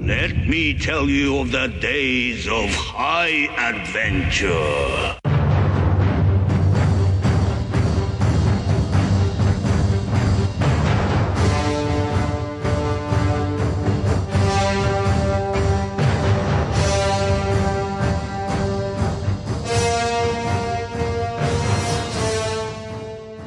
Let me tell you of the days of high adventure.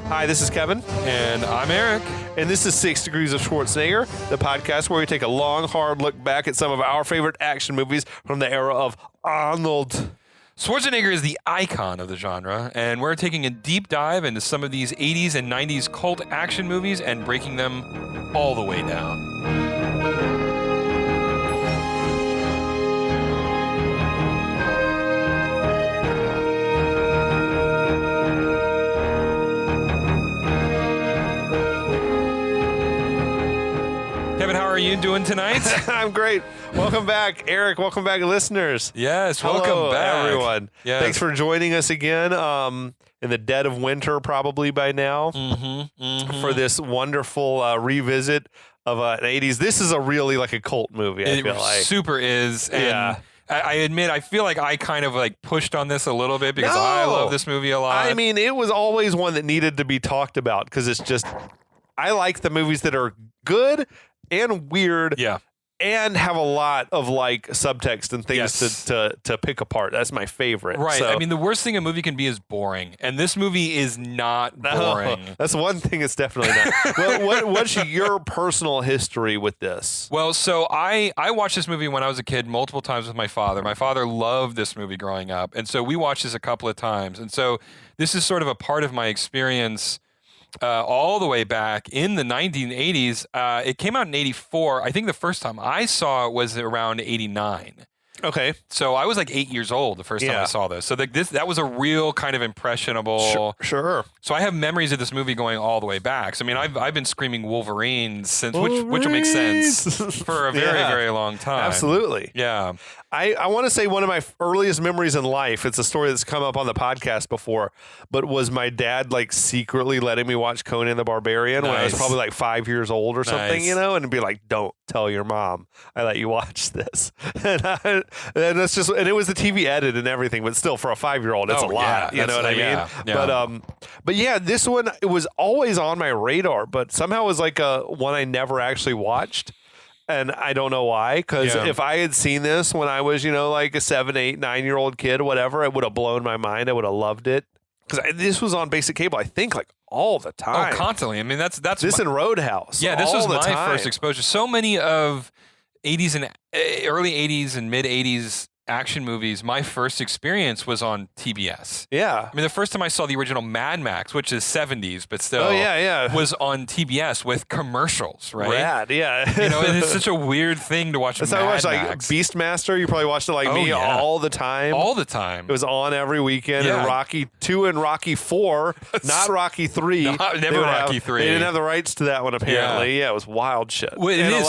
Hi, this is Kevin. And I'm Eric. And this is 6 Degrees of Schwarzenegger, the podcast where we take a long, hard look back at some of our favorite action movies from the era of Arnold. Schwarzenegger is the icon of the genre, and we're taking a deep dive into some of these 80s and 90s cult action movies and breaking them all the way down. Kevin, how are you doing tonight? I'm great. Welcome back, Eric. Welcome back, listeners. Yes, Hello, welcome back, everyone. Yes. Thanks for joining us again in the dead of winter, probably by now, for this wonderful revisit of an 80s. This is a really like a cult movie, I feel like. It super is. And Yeah. I admit, I feel like I kind of like pushed on this a little bit because No. I love this movie a lot. I mean, it was always one that needed to be talked about because it's just, I like the movies that are good and weird, yeah. and have a lot of like subtext and things Yes. to pick apart. That's my favorite. Right. So, I mean, the worst thing a movie can be is boring, and this movie is not boring. that's one thing it's definitely not. What's your personal history with this? Well, so I watched this movie when I was a kid multiple times with my father. My father loved this movie growing up, and so we watched this a couple of times. And so this is sort of a part of my experience all the way back in the 1980s. It came out in 84. I think the first time I saw it was around 89. Okay. So I was like 8 years old the first time I saw this. So that was a real kind of impressionable. Sure. So I have memories of this movie going all the way back. So I mean, I've been screaming Wolverine since, which will make sense, for a very, very long time. Absolutely. Yeah. I want to say one of my earliest memories in life, it's a story that's come up on the podcast before, but was my dad like secretly letting me watch Conan the Barbarian when I was Nice. probably like 5 years old or something, Nice. you know, and be like, don't tell your mom I let you watch this. And that's just, and it was the TV edit and everything, but still for a 5-year-old, that's a lot, you know what I mean? Yeah. But yeah, this one, it was always on my radar, but somehow it was like a one I never actually watched. And I don't know why, because if I had seen this when I was, you know, like a 7, 8, 9-year-old kid, whatever, it would have blown my mind. I would have loved it. Because this was on basic cable, I think, like all the time. Oh, constantly. I mean, that's this and Roadhouse. Yeah, this all was the my time. first exposure. So many of 80s and early 80s and mid 80s action movies, my first experience was on TBS. Yeah. I mean, the first time I saw the original Mad Max, which is 70s, but still was on TBS with commercials, right? Rad, yeah. You know, and it's such a weird thing to watch That's Mad how I watched like Max. Beastmaster. You probably watched it like Oh, me yeah. all the time. All the time. It was on every weekend. Yeah. And Rocky 2 and Rocky 4, not Rocky 3. Never Rocky 3. They didn't have the rights to that one, apparently. Yeah, it was wild shit. Well, it and is. a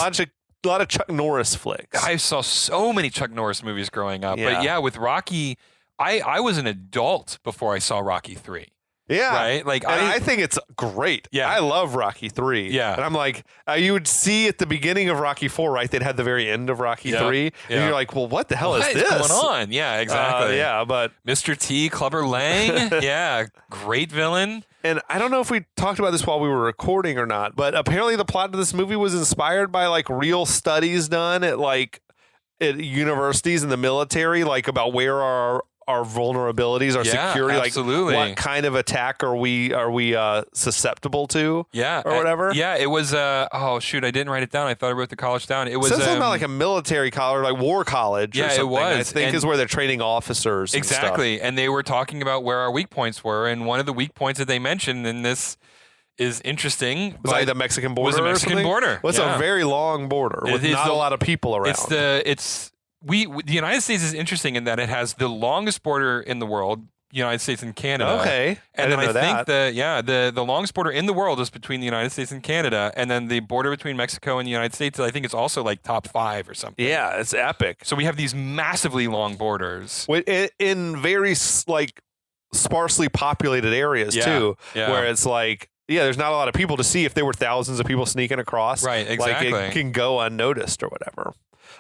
lot of Chuck Norris flicks. I saw so many Chuck Norris movies growing up. Yeah. But yeah, with Rocky, I was an adult before I saw Rocky 3. Yeah. Right? Like, and I think it's great. Yeah. I love Rocky 3. Yeah. And I'm like, you would see at the beginning of Rocky 4, right? They'd had the very end of Rocky 3. And Yeah. you're like, well, what the hell What is this? going on? Yeah, exactly. Yeah, but... Mr. T, Clubber Lang. Yeah, great villain. And I don't know if we talked about this while we were recording or not, but apparently the plot of this movie was inspired by like real studies done at universities and the military, like about where our vulnerabilities, our Yeah, security, absolutely. like what kind of attack are we susceptible to? Yeah. Or whatever. Yeah, it was, oh shoot, I didn't write it down. I thought I wrote the college down. It was So something about like a military college, like war college or Yeah, it something, was. I think And- is where they're training officers. And stuff. exactly. And they were talking about where our weak points were. And one of the weak points that they mentioned in this is interesting. Was like the Mexican border? Was the or Mexican something? border. Well, it's Yeah. a very long border with It is not the- a lot of people around. The United States is interesting in that it has the longest border in the world, United States and Canada. Okay. And I then didn't know think the longest border in the world is between the United States and Canada, and then the border between Mexico and the United States, I think it's also like top 5 or something. Yeah, it's epic. So we have these massively long borders. In very like sparsely populated areas too, where it's like, yeah, there's not a lot of people to see if there were thousands of people sneaking across. Right, exactly. Like it can go unnoticed or whatever.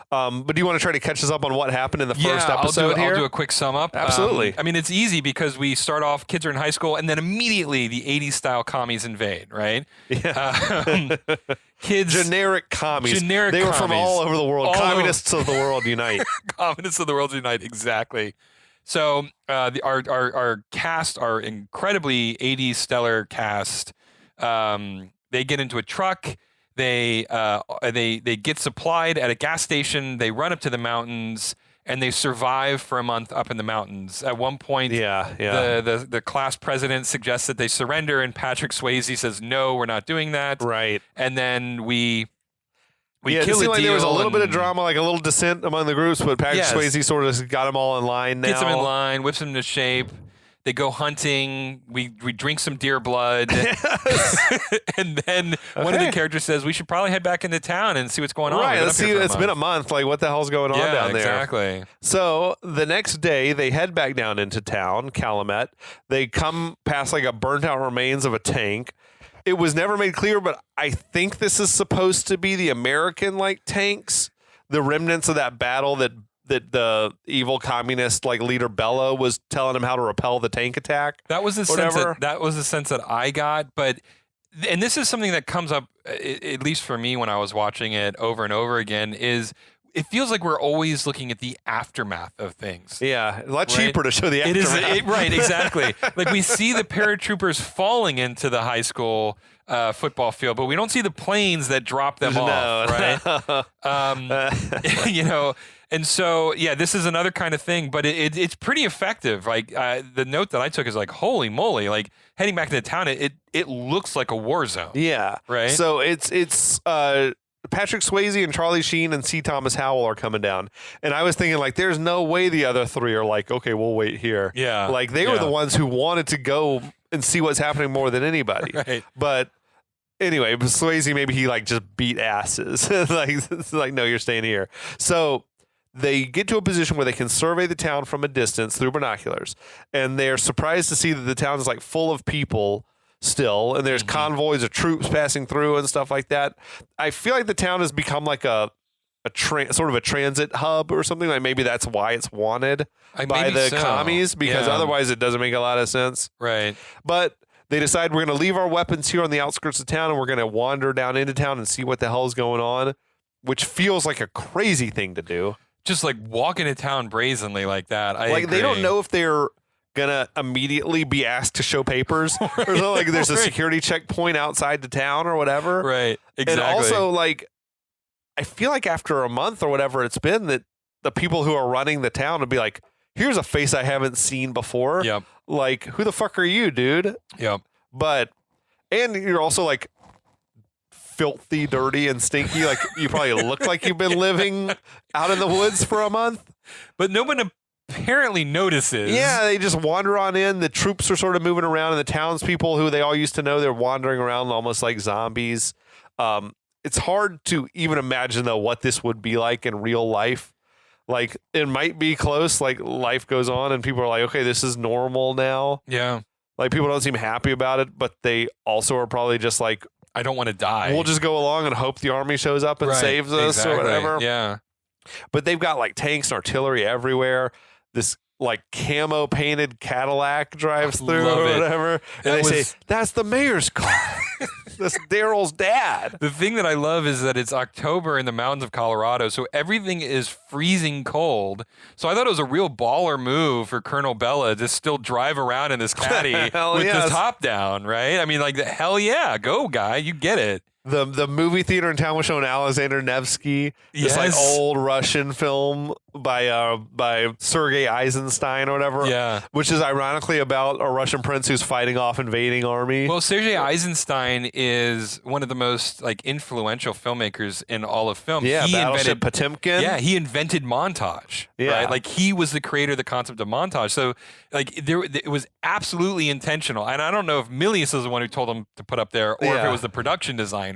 But do you want to try to catch us up on what happened in the first episode I'll do a quick sum up. Absolutely. I mean, it's easy because we start off, kids are in high school, and then immediately the 80s style commies invade, right? Yeah. Kids. Generic commies. They were from all over the world. Communists of the world unite. Communists of the world unite, exactly. So our cast, our incredibly 80s stellar cast, they get into a truck. They get supplied at a gas station. They run up to the mountains and they survive for a month up in the mountains. At one point, the class president suggests that they surrender, and Patrick Swayze says, "No, we're not doing that." Right. And then we kill it the seemed like deal. There was a little bit of drama, like a little dissent among the groups, but Patrick Swayze sort of got them all in line now. Gets them in line, whips them into shape. They go hunting. We drink some deer blood. And then one of the characters says, we should probably head back into town and see what's going on. Right, let's see. It's been a month. Like, what the hell's going on down there? Exactly. So the next day, they head back down into town, Calumet. They come past like a burnt out remains of a tank. It was never made clear, but I think this is supposed to be the American like tanks, the remnants of that battle that the evil communist like leader Bello was telling him how to repel the tank attack. That was the sense that I got, and this is something that comes up at least for me when I was watching it over and over again. Is it feels like we're always looking at the aftermath of things. Yeah, a lot cheaper to show the aftermath. Right, exactly. Like we see the paratroopers falling into the high school football field, but we don't see the planes that drop them off, right? You know, and so, this is another kind of thing, but it's pretty effective. Like the note that I took is like, holy moly, like heading back into town, it looks like a war zone. Yeah. Right. So it's Patrick Swayze and Charlie Sheen and C. Thomas Howell are coming down. And I was thinking, like, there's no way the other three are like, okay, we'll wait here. Yeah. Like, they were the ones who wanted to go and see what's happening more than anybody. Right. But anyway, Swayze, maybe he, like, just beat asses. like, no, you're staying here. So they get to a position where they can survey the town from a distance through binoculars. And they're surprised to see that the town is, like, full of people still, and there's convoys of troops passing through and stuff like that. I feel like the town has become like a sort of a transit hub or something. Like maybe that's why it's wanted by the commies, because otherwise it doesn't make a lot of sense. Right. But they decide we're going to leave our weapons here on the outskirts of town and we're going to wander down into town and see what the hell is going on, which feels like a crazy thing to do. Just like walk into town brazenly like that. I agree. They don't know if they're gonna immediately be asked to show papers or something. Like there's a security checkpoint outside the town or whatever. Right. Exactly. And also, like, I feel like after a month or whatever it's been, that the people who are running the town would be like, here's a face I haven't seen before. Yep. Like, who the fuck are you, dude? Yep. And you're also like filthy, dirty, and stinky. Like you probably look like you've been living out in the woods for a month. But no one apparently notices. Yeah, they just wander on in. The troops are sort of moving around, and the townspeople who they all used to know, they're wandering around almost like zombies. It's hard to even imagine, though, what this would be like in real life. Like, it might be close, like, life goes on, and people are like, okay, this is normal now. Yeah. Like, people don't seem happy about it, but they also are probably just like, I don't want to die. We'll just go along and hope the army shows up and saves us or whatever. Yeah. But they've got, like, tanks and artillery everywhere. This like camo painted Cadillac drives through or whatever. And they say, that's the mayor's car. That's Daryl's dad. The thing that I love is that it's October in the mountains of Colorado, so everything is freezing cold. So I thought it was a real baller move for Colonel Bella to still drive around in this caddy with the top down, right? I mean, like, hell yeah, go guy, you get it. The movie theater in town was showing Alexander Nevsky, this like old Russian film by Sergei Eisenstein or whatever, which is ironically about a Russian prince who's fighting off invading army. Well, Sergei Eisenstein is one of the most like influential filmmakers in all of film. Yeah, Battleship Potemkin. Yeah, he invented montage. Yeah, right? Like he was the creator of the concept of montage. So like it was absolutely intentional. And I don't know if Milius is the one who told him to put up there, or if it was the production designer.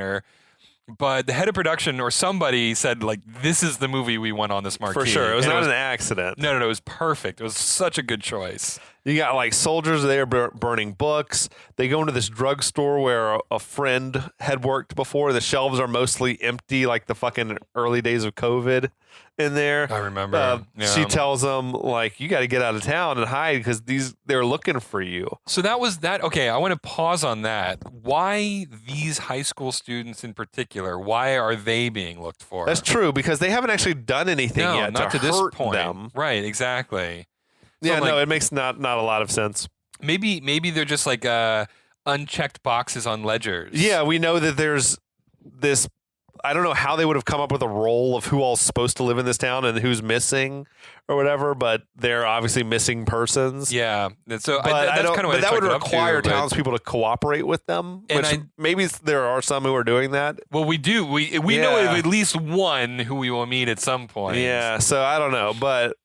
But the head of production or somebody said, like, this is the movie we want on this marquee. For sure. It was not an accident. No, it was perfect. It was such a good choice. You got like soldiers there burning books. They go into this drugstore where a friend had worked before. The shelves are mostly empty, like the fucking early days of COVID in there. I remember. She tells them, like, you got to get out of town and hide because they're looking for you. So that was that. Okay, I want to pause on that. Why these high school students in particular? Why are they being looked for? That's true, because they haven't actually done anything yet not to this hurt point. them. Right, exactly. So Yeah, no, it makes not a lot of sense. Maybe they're just like unchecked boxes on ledgers. Yeah, we know that there's this. I don't know how they would have come up with a role of who all's supposed to live in this town and who's missing or whatever, but they're obviously missing persons. Yeah. So but that's kind of what that would require to, townspeople to cooperate with them, which maybe there are some who are doing that. Well, we do. We know of at least one who we will meet at some point. Yeah, so I don't know, but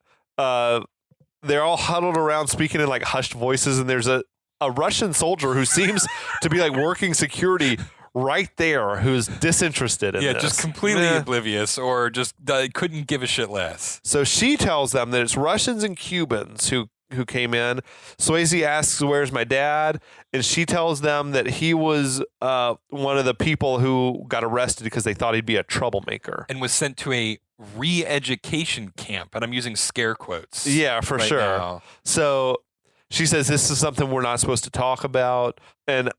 they're all huddled around speaking in like hushed voices, and there's a Russian soldier who seems to be like working security right there who's disinterested in this. Yeah, just completely oblivious or just couldn't give a shit less. So she tells them that it's Russians and Cubans who came in. Swayze asks, where's my dad? And she tells them that he was one of the people who got arrested because they thought he'd be a troublemaker. And was sent to a re-education camp. And I'm using scare quotes. Yeah, for sure. Now. So she says this is something we're not supposed to talk about. And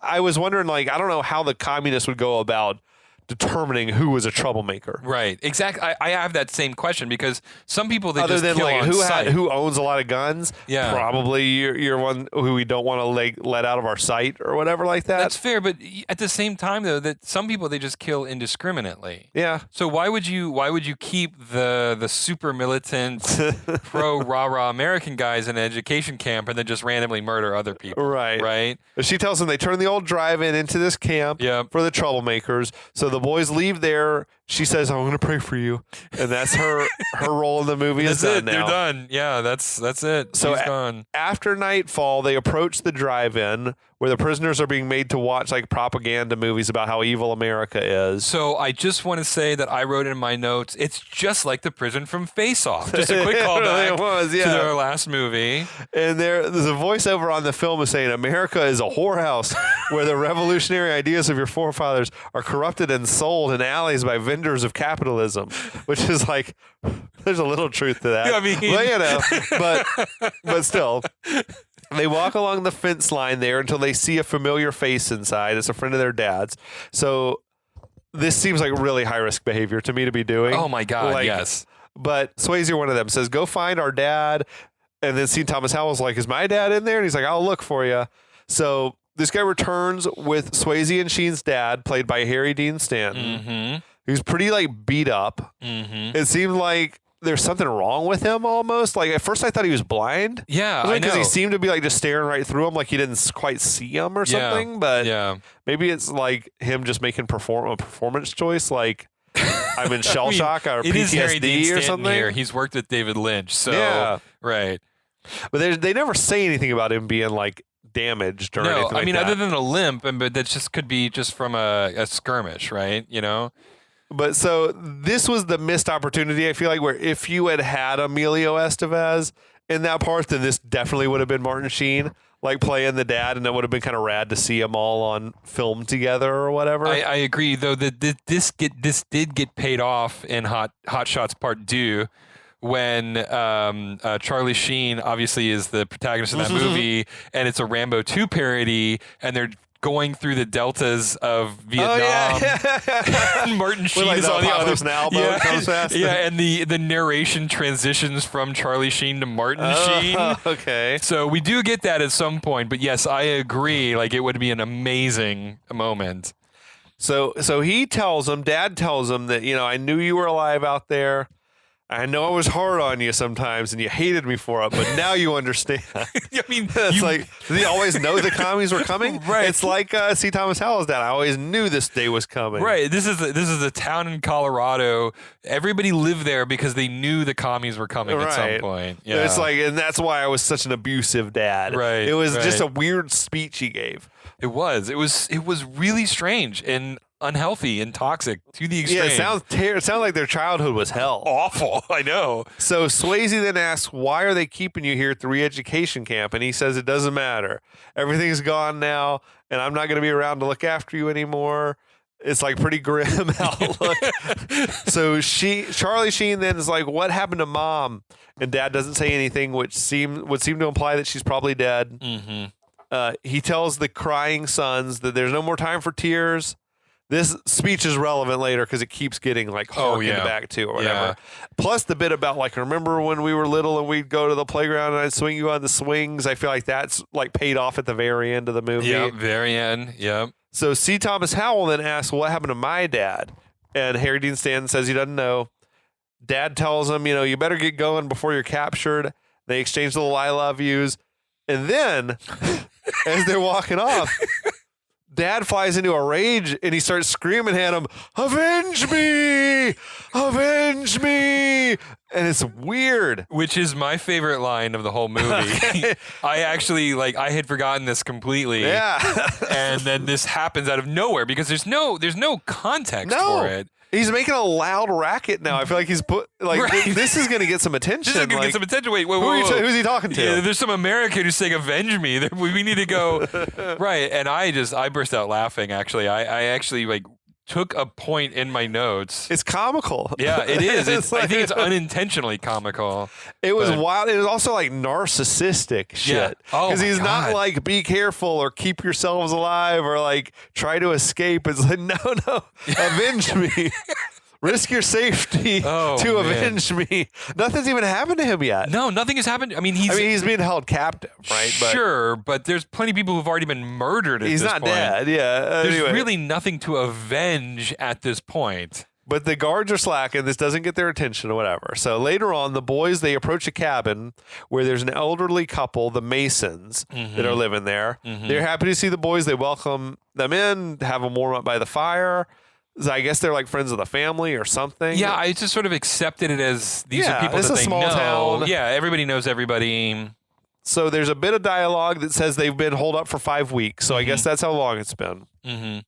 I was wondering, like, I don't know how the communists would go about determining who was a troublemaker. Right. Exactly. I have that same question because some people they other just than kill like on sight. who owns a lot of guns. Yeah. Probably you're one who we don't want to let out of our sight or whatever like that. That's fair, but at the same time though, that some people they just kill indiscriminately. Yeah. So why would you keep the super militant pro rah-rah American guys in an education camp and then just randomly murder other people? Right. Right. She tells them they turn the old drive-in into this camp for the troublemakers. So the boys leave there. She says, I'm going to pray for you. And that's her role in the movie is done now. They're done. Yeah, that's it. So She's gone. After nightfall, they approach the drive-in where the prisoners are being made to watch like propaganda movies about how evil America is. So I just want to say that I wrote in my notes, it's just like the prison from Face Off. Just a quick callback to their last movie. And there's a voiceover on the film is saying, America is a whorehouse where the revolutionary ideas of your forefathers are corrupted and sold in alleys by vendors of capitalism, which is like, there's a little truth to that. I mean, but still. They walk along the fence line there until they see a familiar face inside. It's a friend of their dad's. So this seems like really high-risk behavior to me to be doing. Oh, my God, yes. But Swayze, one of them, says, go find our dad. And then C. Thomas Howell's like, is my dad in there? And he's like, I'll look for you. So this guy returns with Swayze and Sheen's dad, played by Harry Dean Stanton, who's pretty, like, beat up. It seemed like there's something wrong with him almost. Like at first I thought he was blind. Yeah, I know. Because he seemed to be like just staring right through him like he didn't quite see him or something. But maybe it's like him just making a performance choice like I'm in shell shock or PTSD or something. Here. He's worked with David Lynch. So, right. But they never say anything about him being like damaged or anything like I mean, that. other than a limp, but that just could be just from a skirmish, right? You know? But so this was the missed opportunity, I feel like, where if you had Emilio Estevez in that part, then this definitely would have been Martin Sheen, like playing the dad, and it would have been kind of rad to see them all on film together or whatever. I agree, though, that this did get paid off in Hot Shots Part 2 when Charlie Sheen obviously is the protagonist of that movie, and it's a Rambo 2 parody, and they're going through the deltas of Vietnam. And Martin Sheen is on the other boat comes fast. And the narration transitions from Charlie Sheen to Martin Sheen. Okay. So we do get that at some point, but yes, I agree. Like it would be an amazing moment. So Dad tells him that, I knew you were alive out there. I know I was hard on you sometimes and you hated me for it, but now you understand. I mean, it's like, did he always know the commies were coming? Right. It's like C. Thomas Howell's dad. I always knew this day was coming. Right. This is a town in Colorado. Everybody lived there because they knew the commies were coming at some point. Yeah. It's like, and that's why I was such an abusive dad. Right. It was just a weird speech he gave. It was really strange. And unhealthy and toxic to the extreme. Yeah, it sounds like their childhood was hell. Awful. I know. So Swayze then asks, why are they keeping you here at the re-education camp? And he says it doesn't matter. Everything's gone now, and I'm not going to be around to look after you anymore. It's like pretty grim outlook. So Charlie Sheen then is like, what happened to Mom? And Dad doesn't say anything, which would seem to imply that she's probably dead. Mm-hmm. He tells the crying sons that there's no more time for tears. This speech is relevant later because it keeps getting like harkened back to or whatever. Yeah. Plus the bit about like, remember when we were little and we'd go to the playground and I'd swing you on the swings? I feel like that's like paid off at the very end of the movie. Yeah, very end. Yep. So C. Thomas Howell then asks, well, what happened to my dad? And Harry Dean Stanton says he doesn't know. Dad tells him, you better get going before you're captured. They exchange little I love yous. And then as they're walking off, Dad flies into a rage and he starts screaming at him, avenge me! Avenge me! And it's weird. Which is my favorite line of the whole movie. I actually, I had forgotten this completely. Yeah. And then this happens out of nowhere because there's no context for it. He's making a loud racket now. I feel like he's this is going to get some attention. This is going to get some attention. Wait, who's he talking to? Yeah, there's some American who's saying, avenge me. We need to go. Right. And I burst out laughing, actually. I actually, took a point in my notes. It's comical. Yeah, it is. I think it's unintentionally comical. It was wild. It was also narcissistic shit. Yeah. Oh, because he's not be careful or keep yourselves alive or try to escape. It's like, no, avenge me. Risk your safety to avenge me. Nothing's even happened to him yet. No, nothing has happened. He's being held captive, right? Sure, but there's plenty of people who've already been murdered at this point. He's not dead, yeah. There's really nothing to avenge at this point. But the guards are slacking. This doesn't get their attention or whatever. So later on, the boys, they approach a cabin where there's an elderly couple, the Masons, that are living there. Mm-hmm. They're happy to see the boys. They welcome them in, have them warm up by the fire. I guess they're friends of the family or something. Yeah, I just sort of accepted it as these are people that they know. Town. Yeah, everybody knows everybody. So there's a bit of dialogue that says they've been holed up for 5 weeks. So I guess that's how long it's been. Mm-hmm.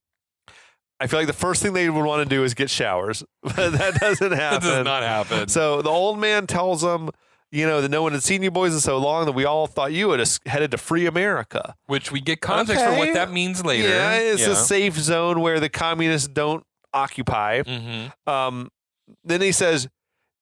I feel like the first thing they would want to do is get showers, but that doesn't happen. That does not happen. So the old man tells them, that no one had seen you boys in so long that we all thought you had headed to free America. Which we get context for what that means later. Yeah, it's a safe zone where the communists don't occupy. Mm-hmm. Then he says,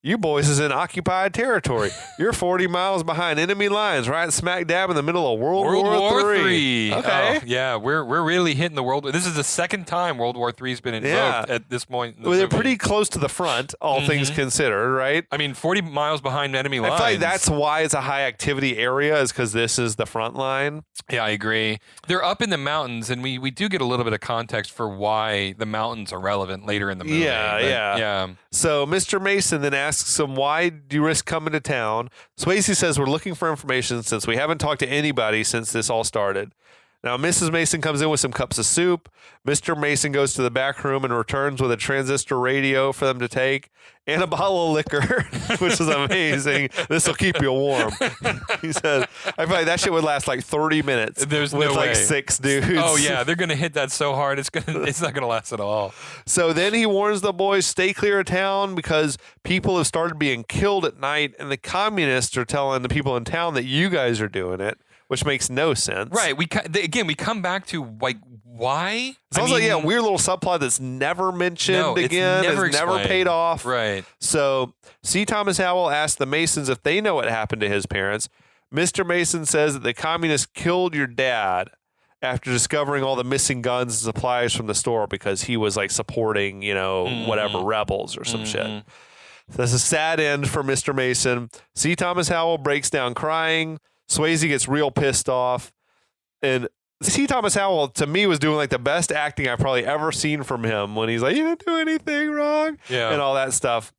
you boys is in occupied territory. You're 40 miles behind enemy lines, right smack dab in the middle of World War III. Okay. Oh, yeah, we're really hitting the world. This is the second time World War III's been invoked at this point. Well, they're pretty close to the front, all things considered, right? 40 miles behind enemy lines. I feel like that's why it's a high activity area, is because this is the front line. Yeah, I agree. They're up in the mountains, and we do get a little bit of context for why the mountains are relevant later in the movie. Yeah. So Mr. Mason then asks him, why do you risk coming to town? Swayze says, we're looking for information since we haven't talked to anybody since this all started. Now, Mrs. Mason comes in with some cups of soup. Mr. Mason goes to the back room and returns with a transistor radio for them to take and a bottle of liquor, which is amazing. This will keep you warm. He says, I feel like that shit would last 30 minutes. There's with no way. 6 dudes. Oh, yeah. They're going to hit that so hard. It's not going to last at all. So then he warns the boys, stay clear of town because people have started being killed at night and the communists are telling the people in town that you guys are doing it. Which makes no sense. Right. We come back to why? It's also a weird little subplot that's never mentioned again. It's never paid off. Right. So C. Thomas Howell asked the Masons if they know what happened to his parents. Mr. Mason says that the communists killed your dad after discovering all the missing guns and supplies from the store because he was supporting, whatever rebels or some shit. So that's a sad end for Mr. Mason. C. Thomas Howell breaks down crying. Swayze gets real pissed off. And C. Thomas Howell, to me, was doing the best acting I've probably ever seen from him when he's like, you didn't do anything wrong. Yeah. And all that stuff.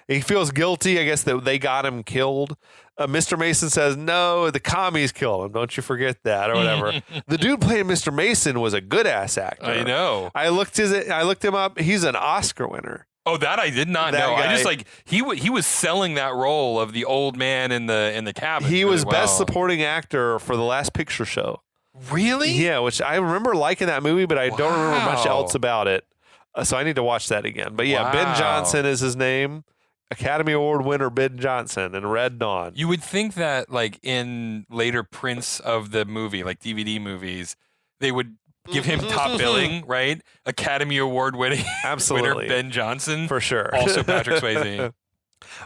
He feels guilty, I guess, that they got him killed. Mr. Mason says, no, the commies killed him. Don't you forget that or whatever. The dude playing Mr. Mason was a good-ass actor. I know. I looked him up. He's an Oscar winner. Oh, that I did not know. Guy, I just he was selling that role of the old man in the cabin. He was best supporting actor for The Last Picture Show. Really? Yeah, which I remember liking that movie, but I don't remember much else about it. So I need to watch that again. But yeah, Ben Johnson is his name. Academy Award winner Ben Johnson in Red Dawn. You would think that, like, in later prints of the movie, like DVD movies, they would give him top billing, right? Academy Award winning winner Ben Johnson. For sure. Also Patrick Swayze.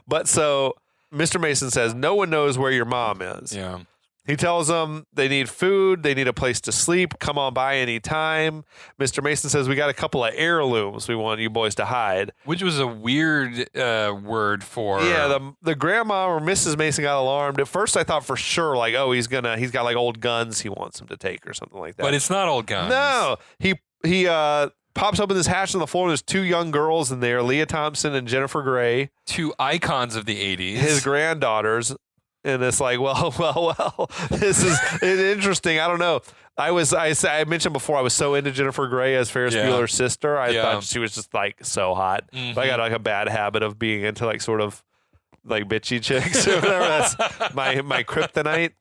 But so Mr. Mason says, no one knows where your mom is. Yeah. He tells them they need food, they need a place to sleep, come on by anytime. Mr. Mason says, we got a couple of heirlooms we want you boys to hide. Which was a weird word for... Yeah, the grandma or Mrs. Mason got alarmed. At first I thought for sure, like, oh, he's got like old guns he wants them to take or something like that. But it's not old guns. No. He pops open this hatch on the floor. There's two young girls in there, Leah Thompson and Jennifer Grey. Two icons of the 80s. His granddaughters. And it's like, well, this is interesting. I don't know. I mentioned before, I was so into Jennifer Grey as Ferris Bueller's sister. I thought she was just like so hot. Mm-hmm. But I got like a bad habit of being into like sort of like bitchy chicks or whatever. That's my kryptonite.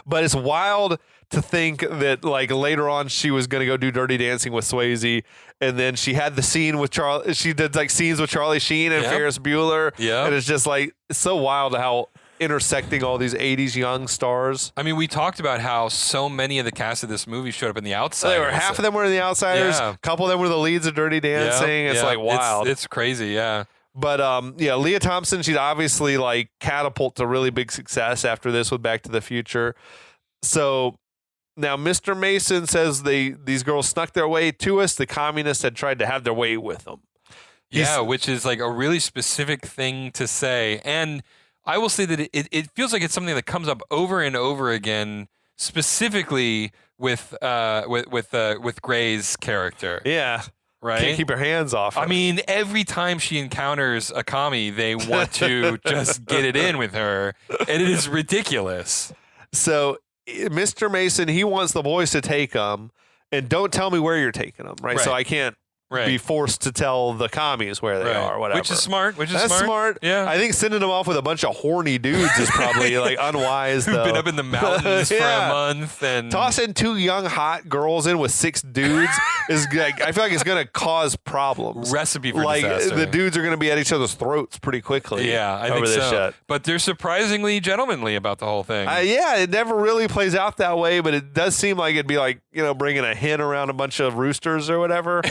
But it's wild to think that like later on she was going to go do Dirty Dancing with Swayze, and then she had the scene with Charlie. She did like scenes with Charlie Sheen and Ferris Bueller. Yeah, and it's just like it's so wild how intersecting all these 80s young stars. I mean, we talked about how so many of the cast of this movie showed up in The Outsiders. Half of them were in The Outsiders. Yeah. A couple of them were the leads of Dirty Dancing. It's like wild. It's crazy, yeah. But Leah Thompson, she'd obviously like catapult to really big success after this with Back to the Future. So now Mr. Mason says these girls snuck their way to us. The communists had tried to have their way with them. Which is like a really specific thing to say. And I will say that it feels like it's something that comes up over and over again, specifically with Grey's character. Yeah. Right? Can't keep her hands off her. I mean, every time she encounters a commie, they want to just get it in with her, and it is ridiculous. So Mr. Mason, he wants the boys to take them, and don't tell me where you're taking them, right? So I can't be forced to tell the commies where they are, whatever. Which is smart. That's smart. Yeah. I think sending them off with a bunch of horny dudes is probably like unwise. Who've been up in the mountains for a month and tossing two young hot girls in with 6 dudes is like, I feel like it's gonna cause problems. Recipe for disaster. The dudes are gonna be at each other's throats pretty quickly. Yeah, I think so. Shit. But they're surprisingly gentlemanly about the whole thing. It never really plays out that way, but it does seem like it'd be like, bringing a hen around a bunch of roosters or whatever.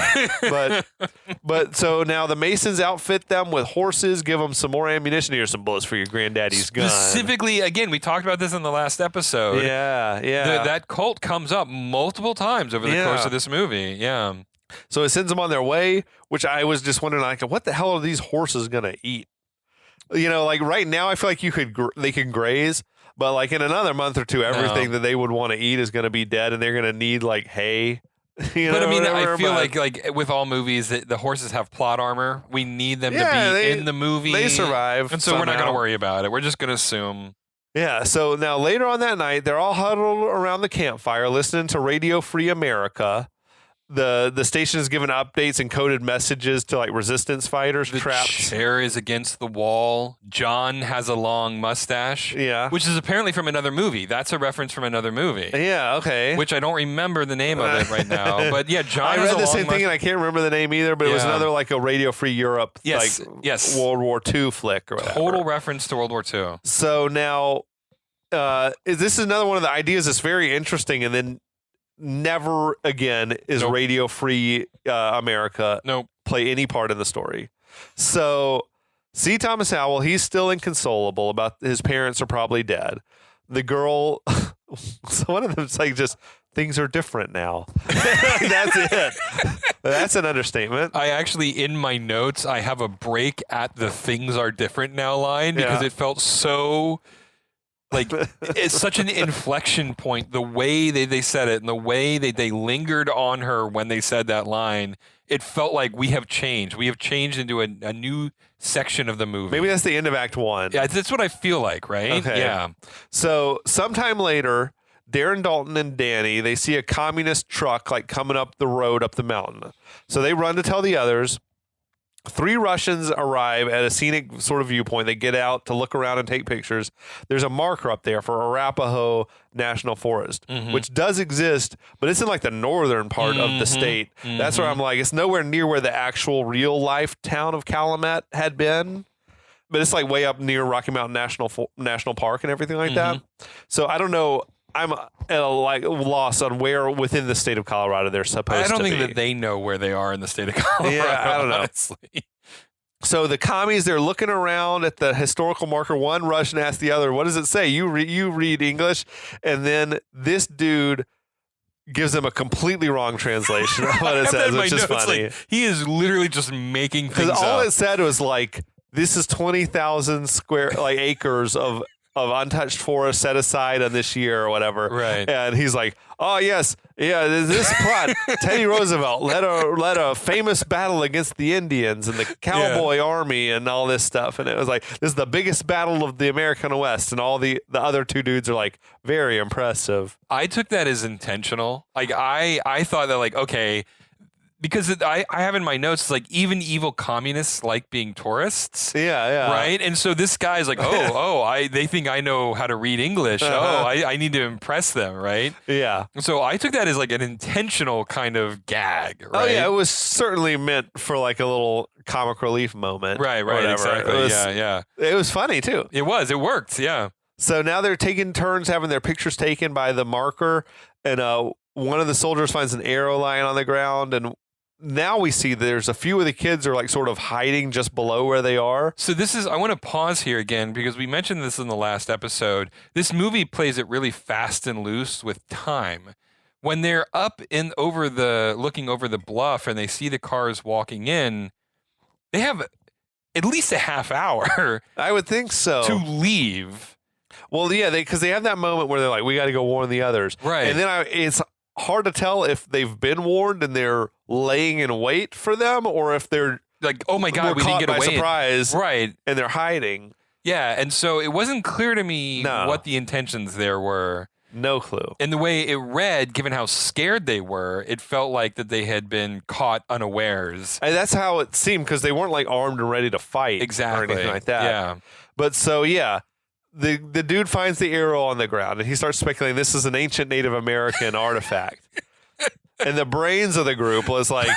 But so now the Masons outfit them with horses, give them some more ammunition. Here's some bullets for your granddaddy's gun. Specifically, again, we talked about this in the last episode. Yeah. That cult comes up multiple times over the course of this movie. Yeah. So it sends them on their way, which I was just wondering, like, what the hell are these horses gonna eat? Like right now, I feel like they can graze. But like in another month or two, everything that they would want to eat is going to be dead, and they're going to need like hay. I mean, I feel like with all movies, the horses have plot armor. We need them to be in the movie. They survive, and so we're not going to worry about it. We're just going to assume. Yeah. So now later on that night, they're all huddled around the campfire, listening to Radio Free America. The station is giving updates and coded messages to like resistance fighters trapped. The chair is against the wall. John has a long mustache. Yeah. Which is apparently from another movie. That's a reference from another movie. Yeah, okay. Which I don't remember the name of it right now. But yeah, John I read the same thing and I can't remember the name either, but it was another like a Radio Free Europe World War II flick or whatever. Total reference to World War II. So now this is another one of the ideas that's very interesting, and then never again is Radio Free America play any part in the story. So C. Thomas Howell, he's still inconsolable about his parents are probably dead. The girl, so one of them's like just things are different now. That's it. That's an understatement. I actually, in my notes, I have a break at the things are different now line because it felt so... Like, it's such an inflection point, the way they said it and the way they lingered on her when they said that line. It felt like we have changed. We have changed into a new section of the movie. Maybe that's the end of Act 1. Yeah, that's what I feel like, right? Okay. Yeah. So sometime later, Darren Dalton and Danny, they see a communist truck like coming up the road up the mountain. So they run to tell the others. 3 Russians arrive at a scenic sort of viewpoint. They get out to look around and take pictures. There's a marker up there for Arapaho National Forest, which does exist, but it's in like the northern part of the state. That's where I'm like, it's nowhere near where the actual real life town of Calumet had been, but it's like way up near Rocky Mountain National Park and everything like that. So I don't know. I'm at a loss on where within the state of Colorado they're supposed to be. I don't think that they know where they are in the state of Colorado. Yeah, I don't know. Honestly. So the commies, they're looking around at the historical marker. One Russian asks the other, "What does it say?" You read English, and then this dude gives them a completely wrong translation of what it says, which is funny. Like, he is literally just making things up. Because all it said was like, "This is 20,000 square acres of untouched forest set aside on this year," or whatever. Right. And he's like, "Oh yes, yeah, this plot, Teddy Roosevelt led a famous battle against the Indians and the cowboy army and all this stuff." And it was like, "This is the biggest battle of the American West." And all the other 2 dudes are like, "Very impressive." I took that as intentional. Like I thought that like, okay, because I have in my notes, like, even evil communists like being tourists. Yeah. Right? And so this guy's like, they think I know how to read English. I need to impress them, right? Yeah. So I took that as like an intentional kind of gag, right? Oh, yeah. It was certainly meant for like a little comic relief moment. Right, exactly. Yeah. It was funny, too. It worked, yeah. So now they're taking turns having their pictures taken by the marker, and one of the soldiers finds an arrow lying on the ground, and now we see there's a few of the kids are like sort of hiding just below where they are. So I want to pause here again because we mentioned this in the last episode. This movie plays it really fast and loose with time. When they're looking over the bluff and they see the cars walking in, they have at least a half hour. I would think so. To leave. Well, yeah, because they have that moment where they're like, "We got to go warn the others." Right. And then it's hard to tell if they've been warned and they're laying in wait for them, or if they're like, "Oh my God, we didn't get by away." Surprise, right? And they're hiding. Yeah, and so it wasn't clear to me what the intentions there were. No clue. And the way it read, given how scared they were, it felt like that they had been caught unawares. And that's how it seemed, because they weren't like armed and ready to fight or anything like that. Yeah. But so the dude finds the arrow on the ground and he starts speculating this is an ancient Native American artifact. And the brains of the group was like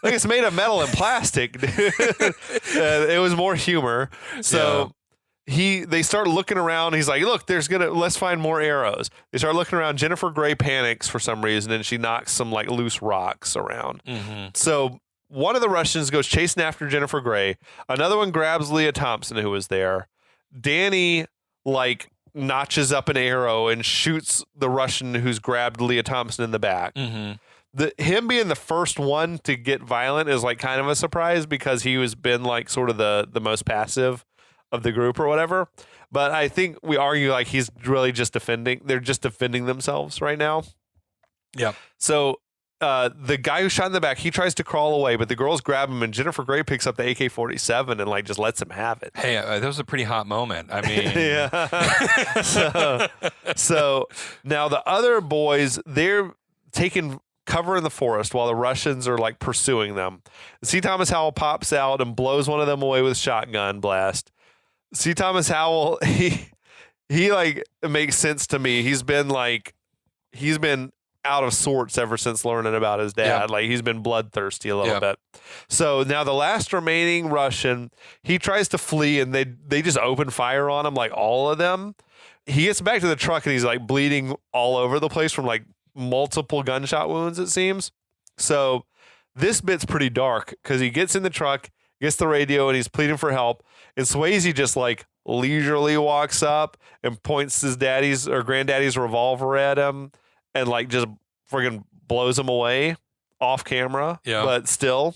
it's made of metal and plastic, dude. It was more humor. So they start looking around. He's like, "Look, let's find more arrows." They start looking around. Jennifer Grey panics for some reason and she knocks some like loose rocks around. So one of the Russians goes chasing after Jennifer Grey. Another one grabs Leah Thompson, who was there. Danny like notches up an arrow and shoots the Russian who's grabbed Leah Thompson in the back. Him being the first one to get violent is like kind of a surprise because he was been like sort of the most passive of the group or whatever. But I think we argue like he's really just defending. They're just defending themselves right now. Yeah. So the guy who shot in the back, he tries to crawl away, but the girls grab him, and Jennifer Grey picks up the AK-47 and like just lets him have it. Hey, that was a pretty hot moment. I mean, yeah. So now the other boys, they're taking cover in the forest while the Russians are like pursuing them. C. Thomas Howell pops out and blows one of them away with a shotgun blast. C. Thomas Howell, he like, it makes sense to me. He's been out of sorts ever since learning about his dad. Like he's been bloodthirsty a little bit. So now the last remaining Russian, he tries to flee and they just open fire on him, like all of them. He gets back to the truck and he's like bleeding all over the place from like multiple gunshot wounds, it seems. So this bit's pretty dark because he gets in the truck, gets the radio, and he's pleading for help. And Swayze just like leisurely walks up and points his granddaddy's revolver at him and like just friggin' blows him away off camera. Yeah. But still,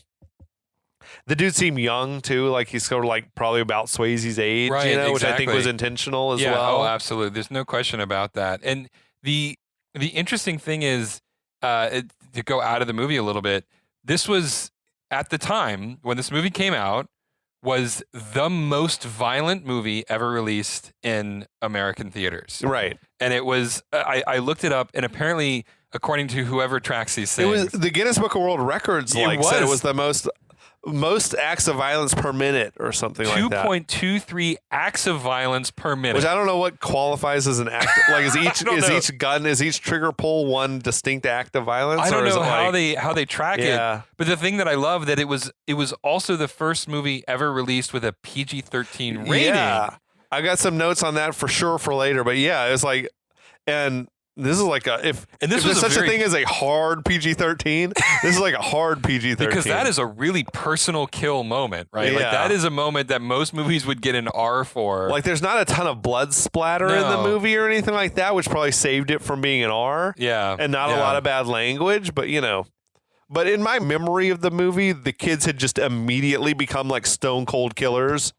the dude seemed young too. Like he's sort of like probably about Swayze's age, right, which I think was intentional as well. Oh, absolutely. There's no question about that. And the interesting thing is, to go out of the movie a little bit, this was at the time when this movie came out, was the most violent movie ever released in American theaters. Right. And it was, I looked it up, and apparently, according to whoever tracks these things, it was the Guinness Book of World Records. Said it was the most most acts of violence per minute or something like that. 2.23 acts of violence per minute. Which I don't know what qualifies as an act. Like is each trigger pull one distinct act of violence? I don't know how they track Yeah. it. But the thing that I love that it was also the first movie ever released with a PG-13 rating. Yeah. I got some notes on that for sure for later, but yeah, it's like, and this is like if there's such a thing as a hard PG-13, this is like a hard PG-13. Because that is a really personal kill moment, right? Yeah. Like that is a moment that most movies would get an R for. Like there's not a ton of blood splatter in the movie or anything like that, which probably saved it from being an R. Yeah. And not a lot of bad language, but But in my memory of the movie, the kids had just immediately become like stone cold killers.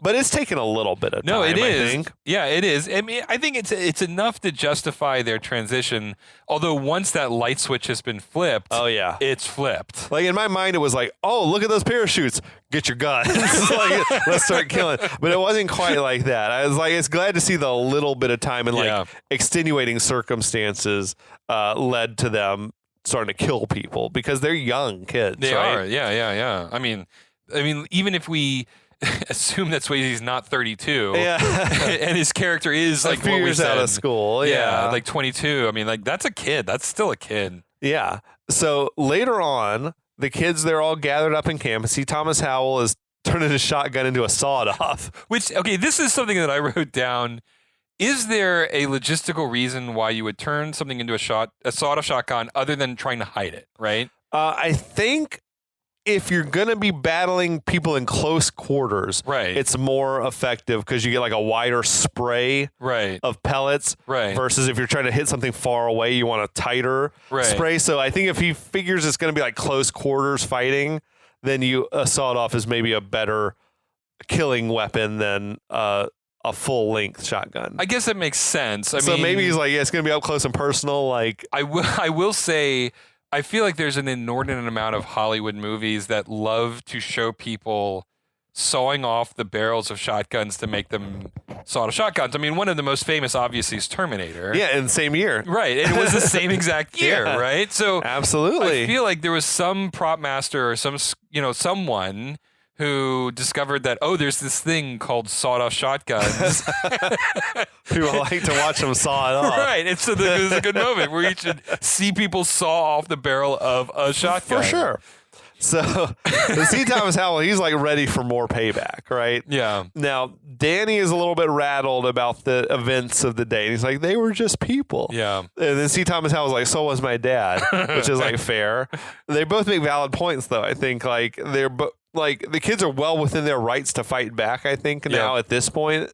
But it's taken a little bit of time. No, it is. I think. Yeah, it is. I mean, I think it's enough to justify their transition. Although once that light switch has been flipped, it's flipped. Like in my mind, it was like, oh, look at those parachutes. Get your guns. Like, let's start killing. But it wasn't quite like that. I was like, it's glad to see the little bit of time and like extenuating circumstances led to them starting to kill people because they're young kids. They right? are. Yeah. I mean, even if we assume that Swayze's not 32, and his character is like a few years out of school, like 22. I mean, like that's a kid. That's still a kid. Yeah. So later on, the kids they're all gathered up in camp. And see, Thomas Howell is turning his shotgun into a sawed-off. Which this is something that I wrote down. Is there a logistical reason why you would turn something into a sawed-off shotgun other than trying to hide it? Right. I think. If you're going to be battling people in close quarters, it's more effective because you get like a wider spray of pellets versus if you're trying to hit something far away, you want a tighter spray. So I think if he figures it's going to be like close quarters fighting, then a sawed-off is maybe a better killing weapon than a full-length shotgun. I guess that makes sense. I mean, maybe he's like, it's going to be up close and personal. Like I will say, I feel like there's an inordinate amount of Hollywood movies that love to show people sawing off the barrels of shotguns to make them sawed-off shotguns. I mean, one of the most famous, obviously, is Terminator. Yeah, in the same year. Right. It was the same exact year, right? So absolutely. I feel like there was some prop master or someone who discovered that, there's this thing called sawed-off shotguns. People like to watch them saw it off. Right. And so there's a good moment where you should see people saw off the barrel of a shotgun. For sure. So, see Thomas Howell, he's like ready for more payback, right? Yeah. Now, Danny is a little bit rattled about the events of the day. And he's like, they were just people. Yeah. And then see Thomas Howell's like, so was my dad, which is like fair. They both make valid points, though. I think like the kids are well within their rights to fight back, I think, now at this point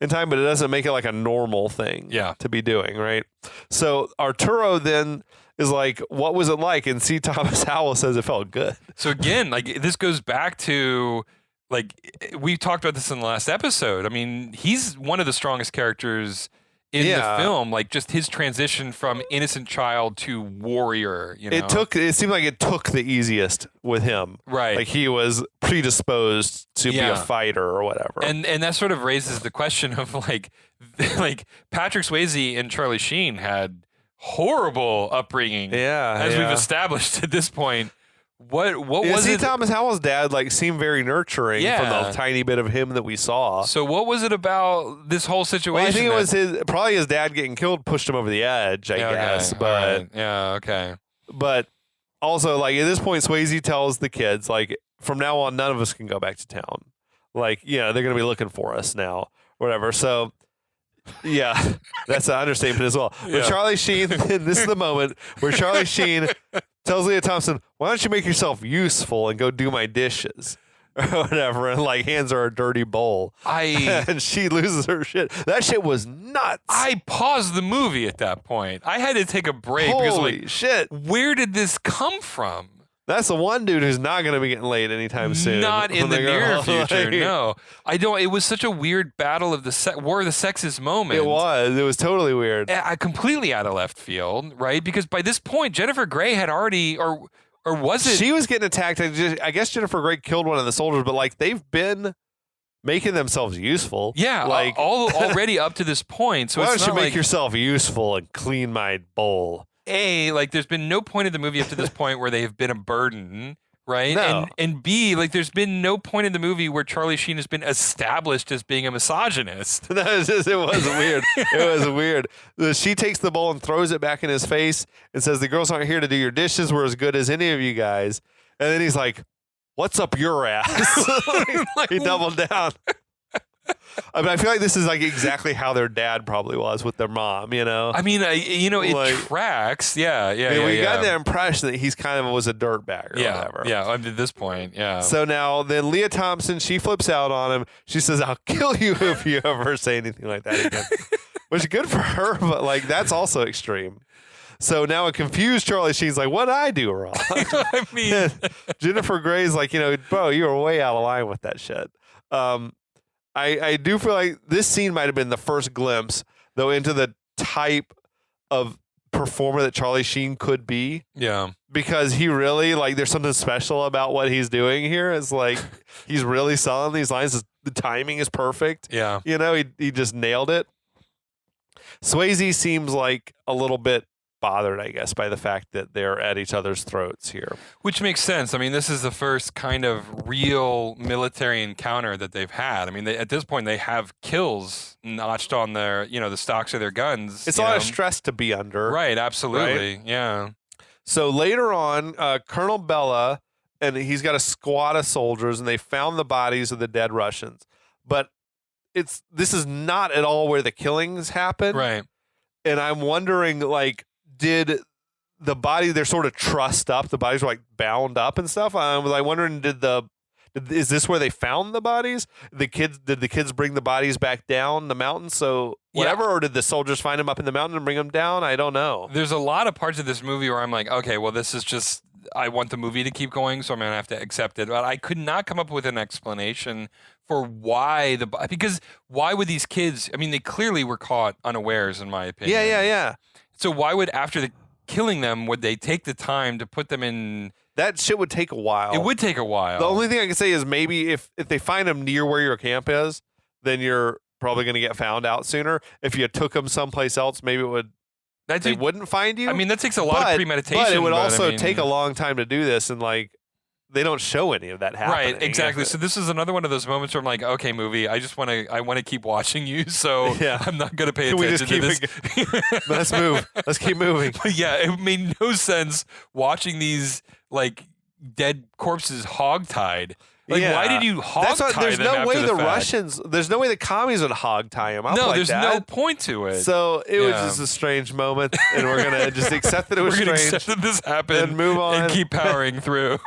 in time, but it doesn't make it like a normal thing to be doing, right? So Arturo then is like, what was it like? And C. Thomas Howell says it felt good. So again, like this goes back to, like, we talked about this in the last episode. I mean, he's one of the strongest characters in the film, like just his transition from innocent child to warrior, It seemed like it took the easiest with him. Right. Like he was predisposed to be a fighter or whatever. And that sort of raises the question of like Patrick Swayze and Charlie Sheen had horrible upbringing. As we've established at this point. What was it? Thomas Howell's dad like seemed very nurturing from the tiny bit of him that we saw. So what was it about this whole situation? Well, I think it was probably his dad getting killed pushed him over the edge, I guess. Okay. But But also, like at this point, Swayze tells the kids, like, from now on, none of us can go back to town. Like, they're gonna be looking for us now, whatever. So. Yeah, that's an understatement as well. But Charlie Sheen, this is the moment where Charlie Sheen tells Leah Thompson, why don't you make yourself useful and go do my dishes? Or whatever, and like hands her a dirty bowl. And she loses her shit. That shit was nuts. I paused the movie at that point. I had to take a break. Holy shit. Where did this come from? That's the one dude who's not going to be getting laid anytime soon. Not in the near future, no. I don't. It was such a weird battle of the war of the sexes moment. It was totally weird. I completely out of left field, right? Because by this point, Jennifer Grey had already, or was it? She was getting attacked. I guess Jennifer Grey killed one of the soldiers, but like they've been making themselves useful. Yeah, like already up to this point. So why it's don't you not make yourself useful and clean my bowl? Like there's been no point in the movie up to this point where they've been a burden, right? No. And B, like, there's been no point in the movie where Charlie Sheen has been established as being a misogynist. No, it was weird. It was weird. She takes the bowl and throws it back in his face and says, "The girls aren't here to do your dishes. We're as good as any of you guys." And then he's like, "What's up your ass?" He doubled down. I mean, I feel like this is like exactly how their dad probably was with their mom, you know? I mean, it tracks. Yeah. We got the impression that he's kind of was a dirtbag or whatever. Yeah, up to this point, yeah. So now, then Leah Thompson, she flips out on him. She says, "I'll kill you if you ever say anything like that again." Which is good for her, but like that's also extreme. So now a confused Charlie Sheen's like, "What'd I do wrong?" I mean, Jennifer Grey's like, "Bro, you were way out of line with that shit." I do feel like this scene might have been the first glimpse, though, into the type of performer that Charlie Sheen could be. Yeah. Because he really, like, there's something special about what he's doing here. It's like he's really selling these lines. The timing is perfect. Yeah. He just nailed it. Swayze seems like a little bit bothered, I guess, by the fact that they're at each other's throats here. Which makes sense. I mean, this is the first kind of real military encounter that they've had. I mean, at this point, they have kills notched on their, the stocks of their guns. It's a lot of stress to be under. Right, absolutely. Right? Yeah. So later on, Colonel Bella, and he's got a squad of soldiers, and they found the bodies of the dead Russians. But this is not at all where the killings happen. Right. And I'm wondering, like, did the body, they're sort of trussed up, the bodies were like bound up and stuff. I was like wondering, is this where they found the bodies? Did the kids bring the bodies back down the mountain? So whatever, or did the soldiers find them up in the mountain and bring them down? I don't know. There's a lot of parts of this movie where I'm like, okay, well, this is just, I want the movie to keep going, so I'm going to have to accept it. But I could not come up with an explanation for because why would these kids, I mean, they clearly were caught unawares, in my opinion. Yeah. So why would, after killing them, would they take the time to put them in? That shit would take a while. It would take a while. The only thing I can say is maybe if they find them near where your camp is, then you're probably going to get found out sooner. If you took them someplace else, maybe they wouldn't find you. I mean, that takes a lot of premeditation. But it would also take a long time to do this, and like they don't show any of that happening. Right, exactly. So this is another one of those moments where I'm like, okay, movie, I want to keep watching you, so I'm not going to pay attention to this. Let's move. Let's keep moving. But yeah, it made no sense watching these like dead corpses hogtied. Like, why did you hogtie them? There's no way the fact? Russians, there's no way the commies would hogtie them. No, there's no point to it. So it was just a strange moment, and we're going to just accept that it was strange. We're going to accept that this happened and move on. And keep powering through.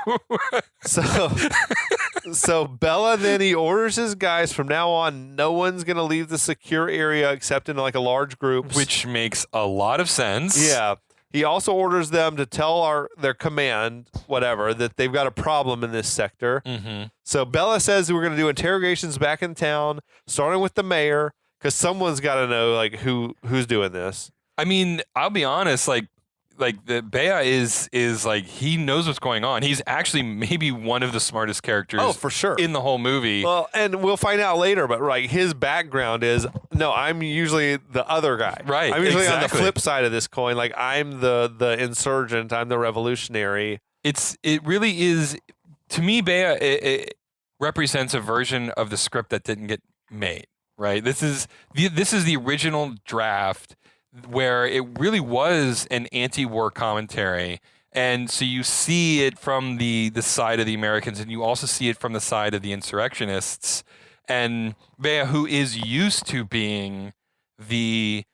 So Bella, then he orders his guys, from now on, no one's going to leave the secure area except in like a large group. Which makes a lot of sense. Yeah. He also orders them to tell their command, whatever, that they've got a problem in this sector. Mm-hmm. So Bella says we're going to do interrogations back in town, starting with the mayor, because someone's got to know like who's doing this. I mean, I'll be honest, like the Bea is like, he knows what's going on. He's actually maybe one of the smartest characters for sure in the whole movie. Well, and we'll find out later, but his background is, no, I'm usually the other guy. Right. I'm usually on the flip side of this coin. Like, I'm the insurgent, I'm the revolutionary. It really is, to me, Bea, it represents a version of the script that didn't get made, right? This is the original draft, where it really was an anti-war commentary. And so you see it from the side of the Americans, and you also see it from the side of the insurrectionists. And Bea, who is used to being the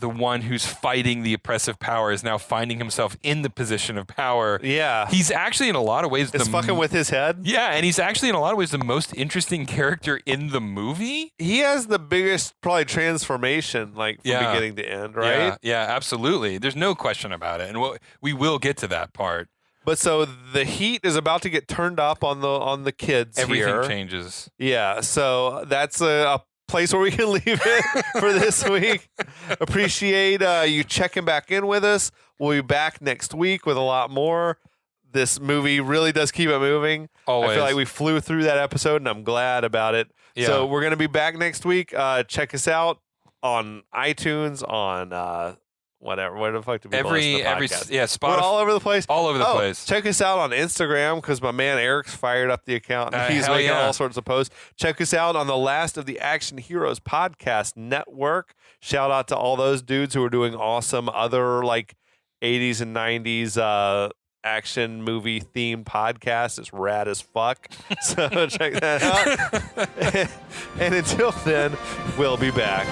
one who's fighting the oppressive power, is now finding himself in the position of power. Yeah. He's actually in a lot of ways... It's fucking with his head? Yeah, and he's actually in a lot of ways the most interesting character in the movie. He has the biggest, probably, transformation, like, from beginning to end, right? Yeah, absolutely. There's no question about it. And we will get to that part. But so the heat is about to get turned up on the kids. Everything changes. Yeah, so that's a place where we can leave it for this week. Appreciate you checking back in with us. We'll be back next week with a lot more. This movie really does keep it moving. Always. I feel like we flew through that episode, and I'm glad about it. Yeah. So we're going to be back next week. Check us out on iTunes, on whatever. Where the fuck do people listen to podcasts? Yeah, Spotify. We're all over the place. All over the place. Check us out on Instagram because my man Eric's fired up the account. And he's hell making yeah. all sorts of posts. Check us out on the Last of the Action Heroes podcast network. Shout out to all those dudes who are doing awesome other like 80s and 90s action movie themed podcasts. It's rad as fuck. So check that out. And until then, we'll be back.